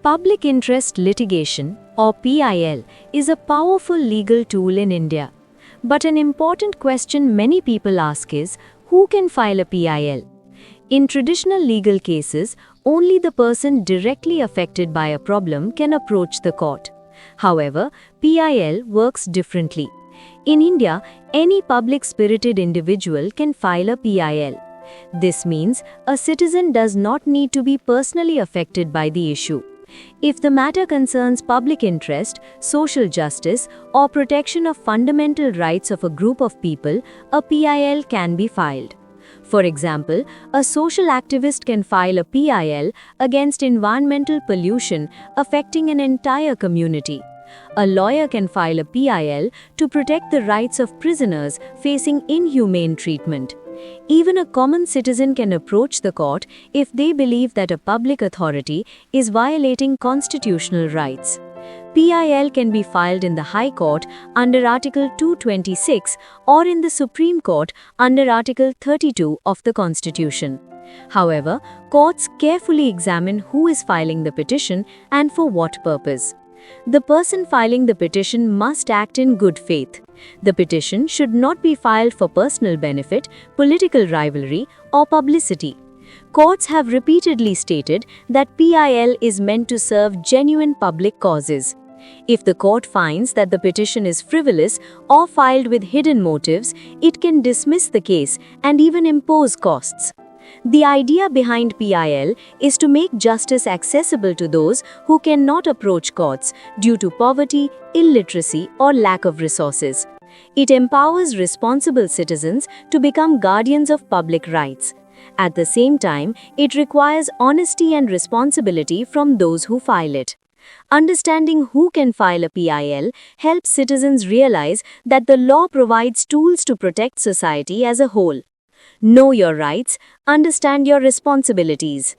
Public interest litigation, or PIL, is a powerful legal tool in India. But an important question many people ask is, who can file a PIL? In traditional legal cases, only the person directly affected by a problem can approach the court. However, PIL works differently. In India, any public-spirited individual can file a PIL. This means a citizen does not need to be personally affected by the issue. If the matter concerns public interest, social justice, or protection of fundamental rights of a group of people, a PIL can be filed. For example, a social activist can file a PIL against environmental pollution affecting an entire community. A lawyer can file a PIL to protect the rights of prisoners facing inhumane treatment. Even a common citizen can approach the court if they believe that a public authority is violating constitutional rights. PIL can be filed in the High Court under Article 226 or in the Supreme Court under Article 32 of the Constitution. However, courts carefully examine who is filing the petition and for what purpose. The person filing the petition must act in good faith. The petition should not be filed for personal benefit, political rivalry, or publicity. Courts have repeatedly stated that PIL is meant to serve genuine public causes. If the court finds that the petition is frivolous or filed with hidden motives, it can dismiss the case and even impose costs. The idea behind PIL is to make justice accessible to those who cannot approach courts due to poverty, illiteracy, or lack of resources. It empowers responsible citizens to become guardians of public rights. At the same time, it requires honesty and responsibility from those who file it. Understanding who can file a PIL helps citizens realize that the law provides tools to protect society as a whole. Know your rights, understand your responsibilities.